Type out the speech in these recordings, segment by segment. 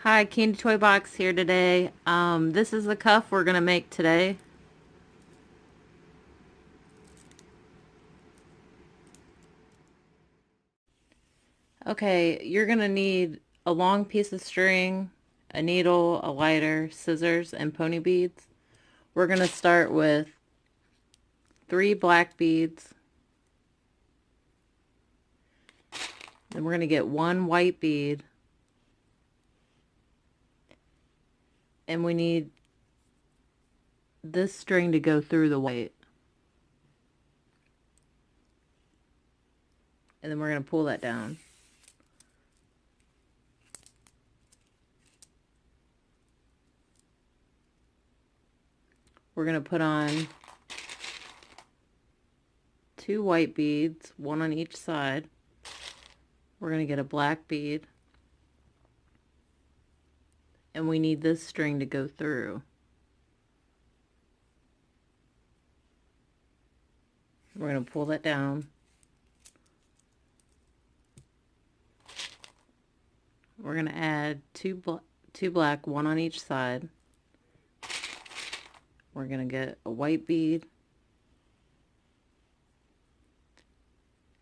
Hi, Candy Toy Box here today. This is the cuff we're gonna make today. Okay, you're gonna need a long piece of string, a needle, a lighter, scissors, and pony beads. We're gonna start with 3 black beads. Then we're gonna get 1 white bead. And we need this string to go through the white. And then we're gonna pull that down. We're gonna put on 2 white beads, 1 on each side. We're going to get a black bead, and we need this string to go through. We're going to pull that down. We're going to add two black, 1 on each side. We're going to get a white bead,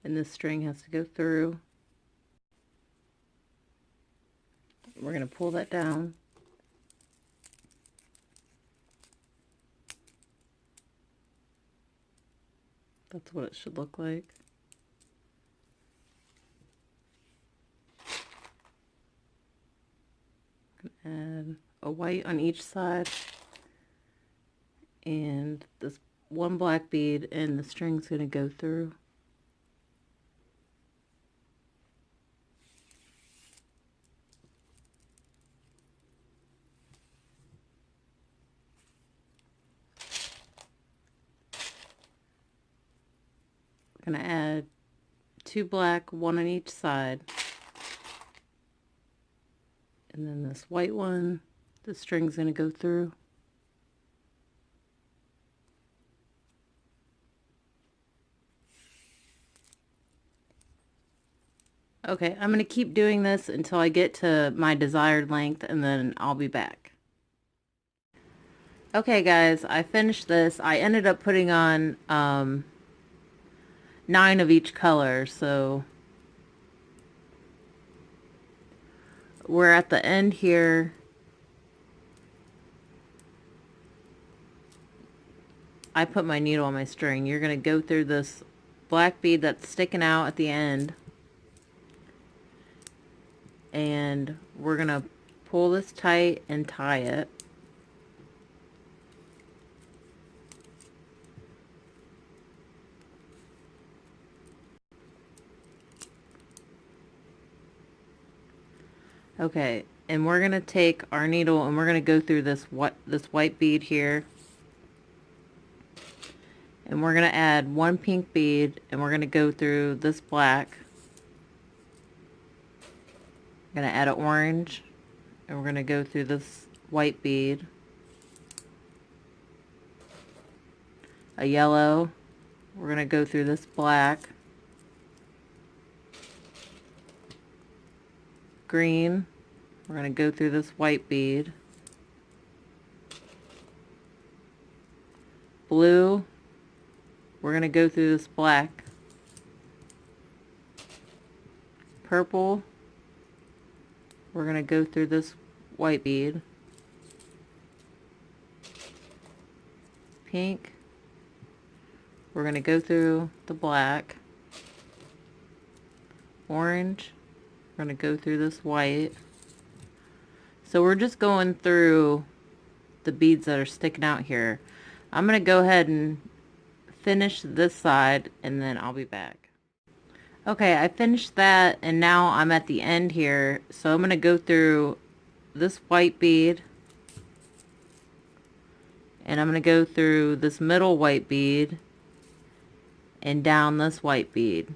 and this string has to go through. We're going to pull that down. That's what it should look like. Add a white on each side and this 1 black bead, and the string's going to go through. We're going to add 2 black, 1 on each side, and then this white one, the string's going to go through. Okay, I'm going to keep doing this until I get to my desired length, and then I'll be back. Okay guys, I finished this. I ended up putting on 9 of each color, so we're at the end here. I put my needle on my string. You're going to go through this black bead that's sticking out at the end, and we're going to pull this tight and tie it. Okay, and we're going to take our needle and we're going to go through this white bead here. And we're going to add 1 pink bead, and we're going to go through this black. I'm going to add an orange, and we're going to go through this white bead. A yellow, we're going to go through this black. Green, we're going to go through this white bead. Blue, we're going to go through this black. Purple, we're going to go through this white bead. Pink, we're going to go through the black. Orange, we're going to go through this white. So we're just going through the beads that are sticking out here. I'm going to go ahead and finish this side, and then I'll be back. Okay, I finished that, and now I'm at the end here. So I'm going to go through this white bead, and I'm going to go through this middle white bead and down this white bead.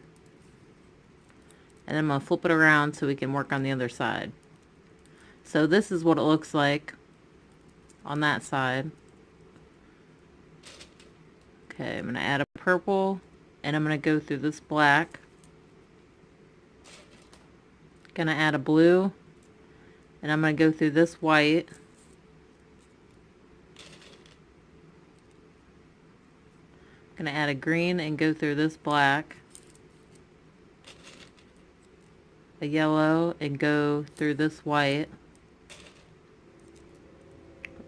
And then I'm going to flip it around so we can work on the other side. So this is what it looks like on that side. Okay, I'm going to add a purple, and I'm going to go through this black. Going to add a blue, And I'm going to go through this white. I'm going to add a green and go through this black. A yellow and go through this white.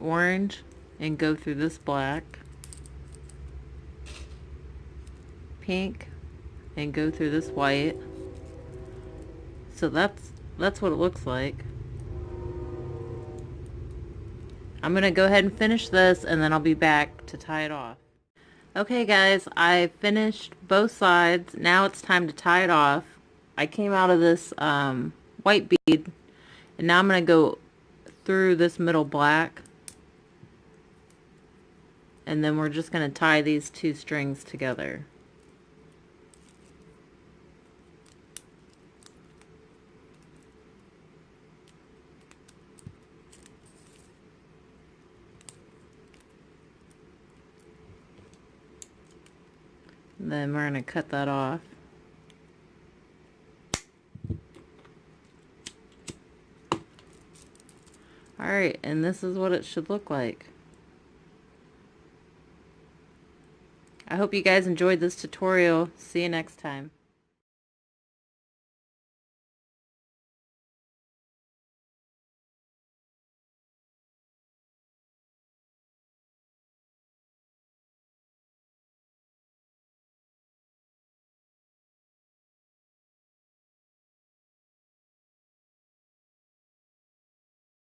Orange and go through this black. Pink and go through this white. So that's what it looks like. I'm gonna go ahead and finish this, and then I'll be back to tie it off. Okay guys, I finished both sides. Now it's time to tie it off. I came out of this white bead, and now I'm gonna go through this middle black, and then we're just gonna tie these two strings together. Then we're going to cut that off. Alright, and this is what it should look like. I hope you guys enjoyed this tutorial. See you next time.